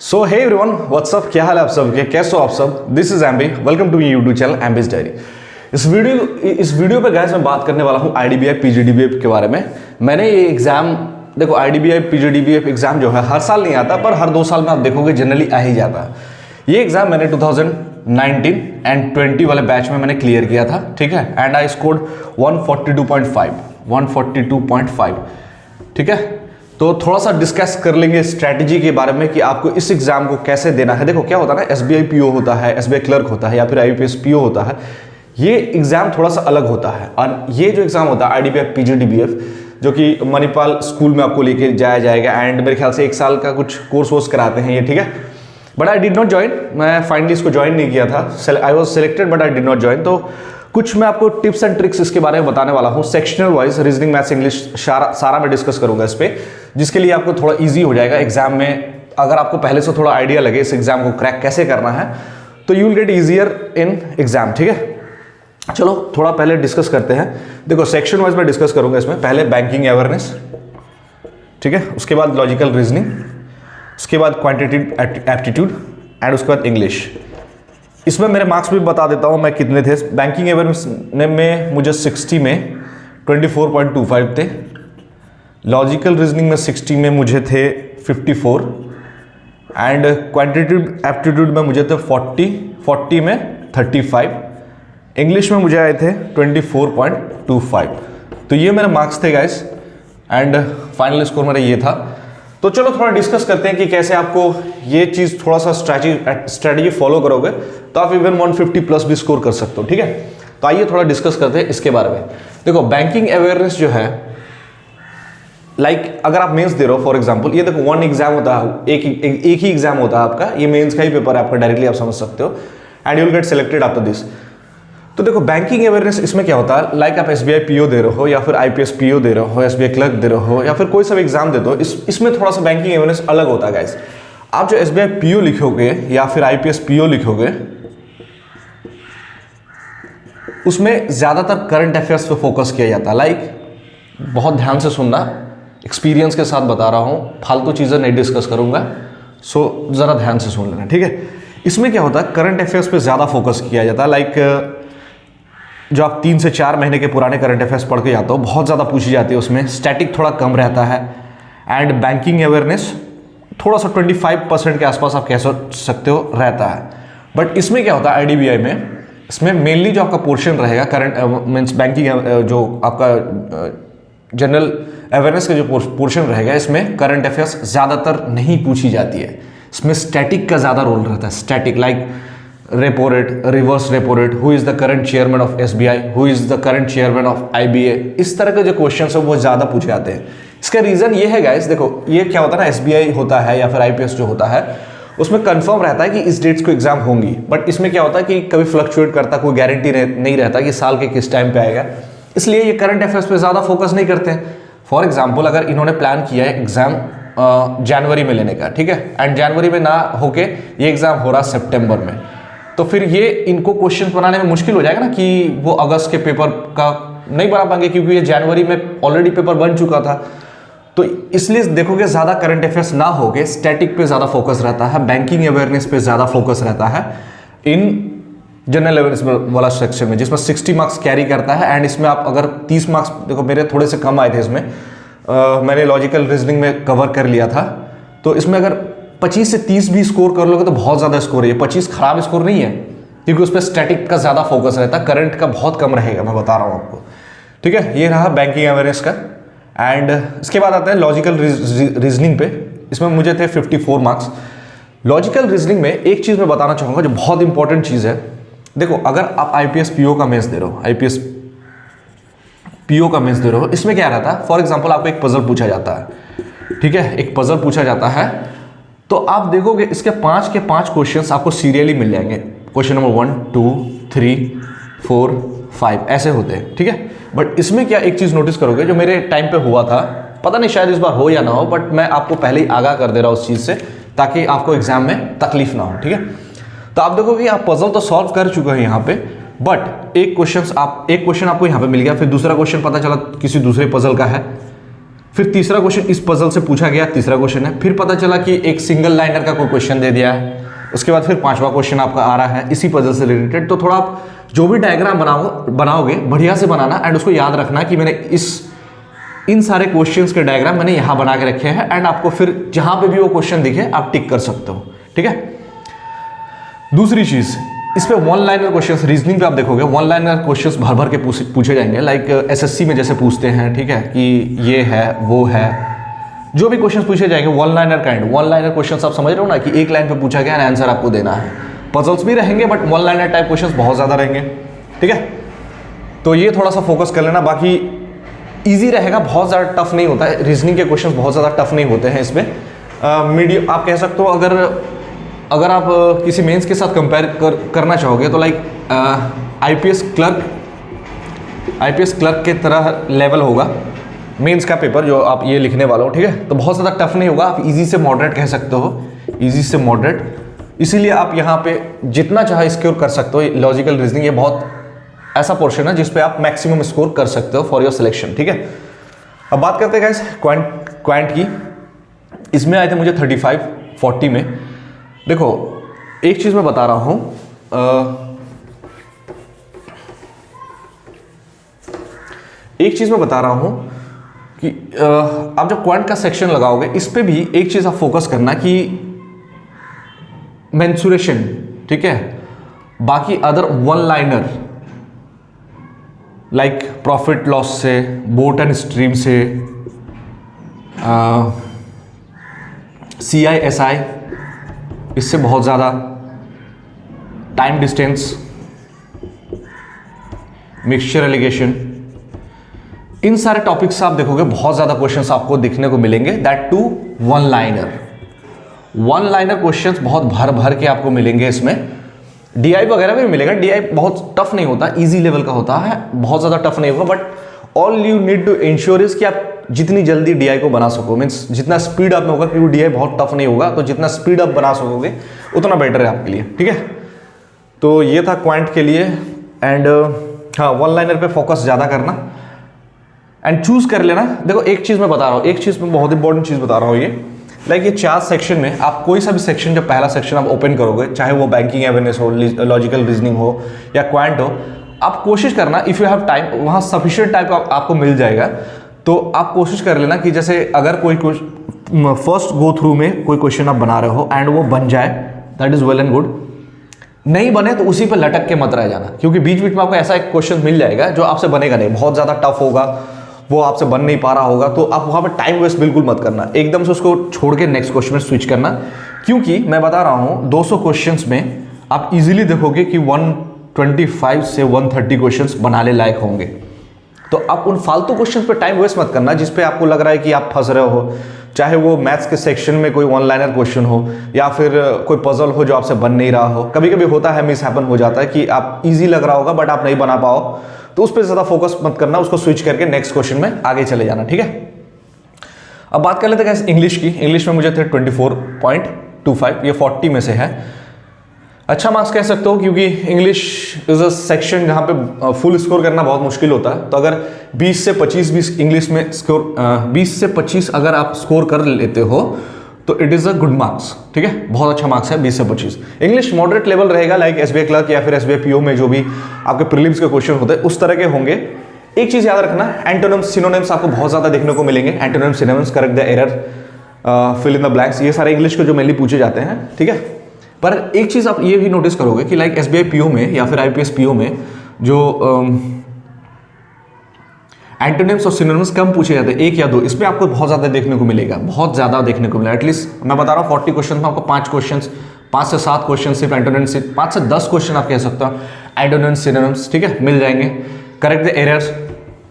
सो hey everyone, WhatsApp, क्या हाल है आप सबके, कैसे हो आप सब। This is MB, welcome to YouTube channel MB's diary. इस वीडियो पे गाइस मैं बात करने वाला हूँ IDBI PGDBA के बारे में। मैंने ये एग्जाम, देखो IDBI PGDBA एग्जाम जो है हर साल नहीं आता, पर हर 2 साल में आप देखोगे जनरली आ ही जाता है। ये एग्जाम मैंने 2019 एंड 20 वाले बैच में मैंने क्लियर किया था, ठीक है। एंड आई स्कोर्ड 142.5, ठीक है। तो थोड़ा सा डिस्कस कर लेंगे स्ट्रैटेजी के बारे में कि आपको इस एग्जाम को कैसे देना है। देखो क्या होता है ना, SBI PO होता है, SBI क्लर्क होता है या फिर IPS PO होता है। ये एग्जाम थोड़ा सा अलग होता है। और ये जो एग्जाम होता है IDBI PGDBA, जो कि मणिपाल स्कूल में आपको लेके जाया जाएगा एंड मेरे ख्याल से 1 साल का कुछ कोर्स वोर्स कराते हैं ये, ठीक है। But I did not join, मैं फाइनली इसको ज्वाइन नहीं किया था। I was selected but I did not join. तो कुछ मैं आपको टिप्स एंड ट्रिक्स इसके बारे में बताने वाला हूँ। Sectional wise reasoning, maths, English सारा मैं डिस्कस करूंगा इस पे, जिसके लिए आपको थोड़ा इजी हो जाएगा एग्जाम में। अगर आपको पहले से थोड़ा आइडिया लगे इस एग्जाम को क्रैक कैसे करना है, तो you will get easier in exam, ठीक है। चलो थोड़ा पहले डिस्कस करते हैं। देखो सेक्शन वाइज मैं डिस्कस करूंगा इसमें। पहले बैंकिंग अवेयरनेस, ठीक है, उसके बाद लॉजिकल रीजनिंग, उसके बाद क्वांटिटेटिव एप्टीट्यूड एंड उसके बाद इंग्लिश। इसमें मेरे मार्क्स भी बता देता हूँ मैं कितने थे। बैंकिंग अवेयरनेस में मुझे 60 में 24.25 थे। लॉजिकल रीजनिंग में 60 में मुझे थे 54 एंड क्वांटिटेटिव एप्टीट्यूड में मुझे थे 40 में 35। इंग्लिश में मुझे आए थे 24.25। तो ये मेरे मार्क्स थे गाइस एंड फाइनल स्कोर मेरा ये था। तो चलो थोड़ा डिस्कस करते हैं कि कैसे आपको ये चीज़ थोड़ा सा स्ट्रैटेजी फॉलो करोगे तो आप इवन 150 प्लस भी स्कोर कर सकते हो, ठीक है। तो आइए थोड़ा डिस्कस करते हैं इसके बारे में। देखो बैंकिंग अवेयरनेस जो है, अगर आप मेंस दे रहे हो फॉर एग्जांपल, ये देखो 1 एग्जाम होता है, एक ही एग्जाम होता है आपका, ये मेंस का ही पेपर है आपका, डायरेक्टली आप समझ सकते हो and you will get selected after this. तो देखो बैंकिंग अवेयरनेस इसमें क्या होता है, आप SBI PO दे रहे हो या फिर IPS PO दे रहे हो, SBI क्लर्क दे रहे हो या फिर कोई सा एग्जाम दे दो, इसमें थोड़ा सा बैंकिंग अवेयरनेस अलग होता है गाइस। आप जो SBI PO लिखोगे या फिर IPS PO लिखोगे, उसमें ज्यादातर करंट अफेयर्स पे फोकस किया जाता है। बहुत ध्यान से सुनना, एक्सपीरियंस के साथ बता रहा हूं, फालतू चीजें नहीं डिस्कस करूंगा, सो जरा ध्यान से सुन लेना, ठीक है। इसमें क्या होता है, करंट अफेयर्स पे ज्यादा फोकस किया जाता है। जो आप 3 से 4 महीने के पुराने करंट अफेयर्स पढ़ के जाते हो, बहुत ज़्यादा पूछी जाती है उसमें, स्टैटिक थोड़ा कम रहता है एंड बैंकिंग अवेयरनेस थोड़ा सा 25% के आसपास आप कह सकते हो रहता है। बट इसमें क्या होता है IDBI में, इसमें मेनली जो आपका पोर्शन रहेगा करंट मीन्स बैंकिंग, जो आपका जनरल अवेयरनेस का जो पोर्शन रहेगा, इसमें करंट अफेयर्स ज़्यादातर नहीं पूछी जाती है। इसमें स्टैटिक का ज़्यादा रोल रहता है। Static repo rate, reverse repo rate, who is the current chairman of SBI, who is the current chairman of IBA, इस तरह के जो क्वेश्चन है वो ज्यादा पूछे जाते हैं। इसका रीजन ये है गाइस, देखो ये क्या होता है ना, SBI होता है या फिर IPS जो होता है, उसमें कंफर्म रहता है कि इस डेट्स को एग्जाम होंगी। बट इसमें क्या होता है कि कभी फ्लक्चुएट करता, कोई गारंटी नहीं रहता कि साल के किस टाइम पे आएगा, इसलिए ये करंट अफेयर्स पे ज्यादा फोकस नहीं करते हैं। फॉर एग्जाम्पल, अगर इन्होंने प्लान किया है एग्जाम जनवरी में लेने का, ठीक है, एंड जनवरी में ना होके ये एग्जाम हो रहा सितंबर में, तो फिर ये इनको क्वेश्चन बनाने में मुश्किल हो जाएगा ना कि वो अगस्त के पेपर का नहीं बना पाएंगे, क्योंकि ये जनवरी में ऑलरेडी पेपर बन चुका था। तो इसलिए देखोगे ज्यादा करंट अफेयर्स ना होगे, स्टैटिक पे ज्यादा फोकस रहता है, बैंकिंग अवेयरनेस पे ज्यादा फोकस रहता है इन जनरल अवेयरनेस वाला सेक्शन में, जिसमें 60 मार्क्स कैरी करता है। एंड इसमें आप अगर 30 मार्क्स, देखो मेरे थोड़े से कम आए थे इसमें, मैंने लॉजिकल रीजनिंग में कवर कर लिया था, तो इसमें अगर 25 से 30 भी स्कोर कर लोगे तो बहुत ज्यादा स्कोर है। ये 25 खराब स्कोर नहीं है, क्योंकि उस पर स्टैटिक का ज्यादा फोकस रहता है, करंट का बहुत कम रहेगा, मैं बता रहा हूं आपको, ठीक है। ये रहा बैंकिंग अवेयरनेस का। एंड इसके बाद आता है लॉजिकल रीजनिंग पे। इसमें मुझे थे 54 मार्क्स। लॉजिकल रीजनिंग में एक चीज मैं बताना चाहूंगा जो बहुत इंपॉर्टेंट चीज है। देखो अगर आप IPS PO का मेंस दे रहे हो, IPS PO का मेंस दे रहे हो, इसमें क्या रहता है, फॉर एग्जाम्पल आपको एक पजल पूछा जाता है, ठीक है, एक पजल पूछा जाता है, तो आप देखोगे इसके 5 के 5 क्वेश्चंस आपको सीरियली मिल जाएंगे। क्वेश्चन नंबर 1, 2, 3, 4, 5 ऐसे होते हैं, ठीक है। बट इसमें क्या एक चीज नोटिस करोगे, जो मेरे टाइम पे हुआ था, पता नहीं शायद इस बार हो या ना हो, बट मैं आपको पहले ही आगाह कर दे रहा हूं उस चीज से, ताकि आपको एग्जाम में तकलीफ ना हो, ठीक है। तो आप देखोगे आप पजल तो सॉल्व कर चुके हैं यहाँ पे, बट एक क्वेश्चन आपको यहाँ पे मिल गया, फिर दूसरा क्वेश्चन पता चला किसी दूसरे पजल का है, फिर तीसरा क्वेश्चन इस पजल से पूछा गया, तीसरा क्वेश्चन है। फिर पता चला कि एक सिंगल लाइनर का कोई क्वेश्चन दे दिया है। उसके बाद फिर पांचवा क्वेश्चन आपका आ रहा है इसी पजल से रिलेटेड। तो थोड़ा आप जो भी डायग्राम बनाओगे बढ़िया से बनाना, एंड उसको याद रखना कि मैंने इन सारे क्वेश्चंस के डायग्राम मैंने यहाँ बना के रखे हैं, एंड आपको फिर जहां पे भी वो क्वेश्चन दिखे आप टिक कर सकते हो, ठीक है। दूसरी चीज, इस पे वन लाइनर क्वेश्चंस रीजनिंग पे आप देखोगे वन लाइनर क्वेश्चंस भर भर के पूछे जाएंगे, लाइक एसएससी में जैसे पूछते हैं, ठीक है, कि ये है वो है, जो भी क्वेश्चंस पूछे जाएंगे one liner kind. One liner questions आप समझ रहे हो ना, कि एक लाइन पे पूछा गया आंसर आपको देना है। पजल्स भी रहेंगे but one liner type questions बहुत ज्यादा रहेंगे, ठीक है। तो ये थोड़ा सा फोकस कर लेना, बाकी इजी रहेगा, बहुत ज़्यादा टफ नहीं होता है। रीजनिंग के क्वेश्चंस बहुत ज़्यादा टफ नहीं होते हैं इसमें। मीडियम आप कह सकते हो, अगर आप किसी मेंस के साथ कंपेयर करना चाहोगे तो लाइक आईपीएस क्लर्क के तरह लेवल होगा मेंस का पेपर जो आप ये लिखने वाले हो, ठीक है। तो बहुत ज़्यादा टफ नहीं होगा, आप इजी से मॉडरेट कह सकते हो, इजी से मॉडरेट। इसीलिए आप यहाँ पे जितना चाहे स्कोर कर सकते हो। लॉजिकल रीजनिंग ये बहुत ऐसा पोर्शन है जिसपे आप मैक्सिमम स्कोर कर सकते हो फॉर योर सिलेक्शन, ठीक है। अब बात करते हैं गाइस क्वांट की। इसमें आए थे मुझे 35-40 में। देखो एक चीज मैं बता रहा हूं, कि आप जब क्वांट का सेक्शन लगाओगे इस पे भी एक चीज आप फोकस करना कि मेंसुरेशन, ठीक है। बाकी other one liner like profit loss से, बोट एंड स्ट्रीम से, CISI, इससे बहुत ज़्यादा, टाइम डिस्टेंस, मिक्सचर एलिगेशन, इन सारे टॉपिक्स आप देखोगे बहुत ज़्यादा क्वेश्चंस आपको दिखने को मिलेंगे, that too one liner questions बहुत भर भर के आपको मिलेंगे इसमें। DI वगैरह भी मिलेगा, DI बहुत टफ नहीं होता, इजी लेवल का होता है, बहुत ज़्यादा टफ नहीं होगा। But all you need to ensure is कि आप जितनी जल्दी DI को बना सको, मीन्स जितना स्पीड आप में होगा, क्योंकि DI बहुत टफ नहीं होगा, तो जितना स्पीड आप बना सकोगे उतना बेटर है आपके लिए, ठीक है। तो ये था क्वांट के लिए। एंड हाँ, वन लाइनर पे फोकस ज़्यादा करना एंड चूज कर लेना। देखो एक चीज़ मैं बता रहा हूँ, एक चीज़ मैं बहुत इंपॉर्टेंट चीज़ बता रहा हूँ, ये लाइक ये 4 सेक्शन में आप कोई सा भी सेक्शन, जब पहला सेक्शन आप ओपन करोगे, चाहे वो बैंकिंग अवेयरनेस हो, लॉजिकल रीजनिंग हो या क्वांट हो, आप कोशिश करना, इफ़ यू हैव टाइम, वहाँ सफिशिएंट टाइम आपको मिल जाएगा। तो आप कोशिश कर लेना कि जैसे अगर कोई फर्स्ट गो थ्रू में कोई क्वेश्चन आप बना रहे हो एंड वो बन जाए, that is well and good. नहीं बने तो उसी पर लटक के मत रह जाना, क्योंकि बीच बीच में आपको ऐसा एक क्वेश्चन मिल जाएगा जो आपसे बनेगा नहीं, बहुत ज़्यादा टफ होगा, वो आपसे बन नहीं पा रहा होगा, तो आप वहाँ पर टाइम वेस्ट बिल्कुल मत करना, एकदम से उसको छोड़ के नेक्स्ट क्वेश्चन में स्विच करना। क्योंकि मैं बता रहा हूँ 200 क्वेश्चंस में आप इजीली देखोगे कि 125 से 130 क्वेश्चंस बनाने लायक होंगे। तो आप उन फालतू क्वेश्चंस पे टाइम वेस्ट मत करना जिस पे आपको लग रहा है कि आप फंस रहे हो, चाहे वो मैथ्स के सेक्शन में कोई वन लाइनर क्वेश्चन हो या फिर कोई पजल हो जो आपसे बन नहीं रहा हो। कभी कभी होता है, मिस हैपन हो जाता है कि आप इजी लग रहा होगा बट आप नहीं बना पाओ, तो उस पर ज़्यादा फोकस मत करना, उसको स्विच करके नेक्स्ट क्वेश्चन में आगे चले जाना, ठीक है। अब बात कर लेते हैं इंग्लिश की। इंग्लिश में मुझे थे 24.25, ये 40 में से है। अच्छा मार्क्स कह सकते हो, क्योंकि इंग्लिश इज अ सेक्शन जहाँ पे फुल स्कोर करना बहुत मुश्किल होता है। तो अगर 20 से 25 इंग्लिश में स्कोर 20 से 25 अगर आप स्कोर कर लेते हो तो it is a good marks, ठीक है, बहुत अच्छा मार्क्स है 20 से 25। इंग्लिश मॉडरेट लेवल रहेगा, लाइक SBI क्लर्क या फिर SBI PO में जो भी आपके प्रीलिम्स के क्वेश्चन होते हैं उस तरह के होंगे। एक चीज़ याद रखना, एंटोनिम्स सिनोनिम्स आपको बहुत ज़्यादा देखने को मिलेंगे। Antonyms, synonyms, correct the error, fill in the blanks, ये सारे इंग्लिश के जो मेनली पूछे जाते हैं, ठीक है। पर एक चीज़ आप ये भी नोटिस करोगे कि लाइक SBI PO में या फिर IPS PO में जो एंटोनिम्स और सिनोनिम्स कम पूछे जाते हैं, 1 या 2, इसमें आपको बहुत ज़्यादा देखने को मिलेगा, बहुत ज़्यादा देखने को मिलेगा। एटलीस्ट मैं बता रहा हूँ 40 क्वेश्चन में आपको 5 से 7 क्वेश्चन सिर्फ एंटोनिम्स, 5 से 10 क्वेश्चन आप कह सकते हो एंटोनिम्स सिनोनिम्स, ठीक है, मिल जाएंगे। Correct the errors,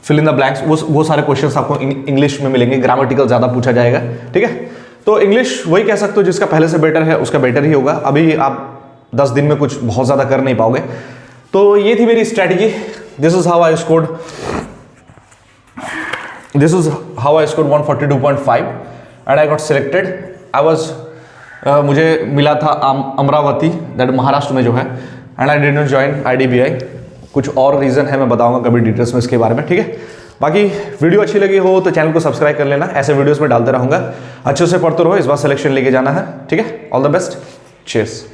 fill in the blanks, वो सारे क्वेश्चन आपको इंग्लिश में मिलेंगे। ग्रामेटिकल ज़्यादा पूछा जाएगा, ठीक है। तो इंग्लिश वही कह सकते हो जिसका पहले से बेटर है उसका बेटर ही होगा। अभी आप 10 दिन में कुछ बहुत ज़्यादा कर नहीं पाओगे। तो ये थी मेरी strategy. This is how I scored 142.5 and I got selected. मुझे मिला था अमरावती, दैट महाराष्ट्र में जो है, and I did not join IDBI। कुछ और रीज़न है, मैं बताऊंगा कभी डिटेल्स में इसके बारे में, ठीक है। बाकी वीडियो अच्छी लगी हो तो चैनल को सब्सक्राइब कर लेना, ऐसे वीडियोस में डालते रहूंगा। अच्छे से पढ़ते रहो, इस बार सिलेक्शन लेके जाना है, ठीक है। All the best, cheers.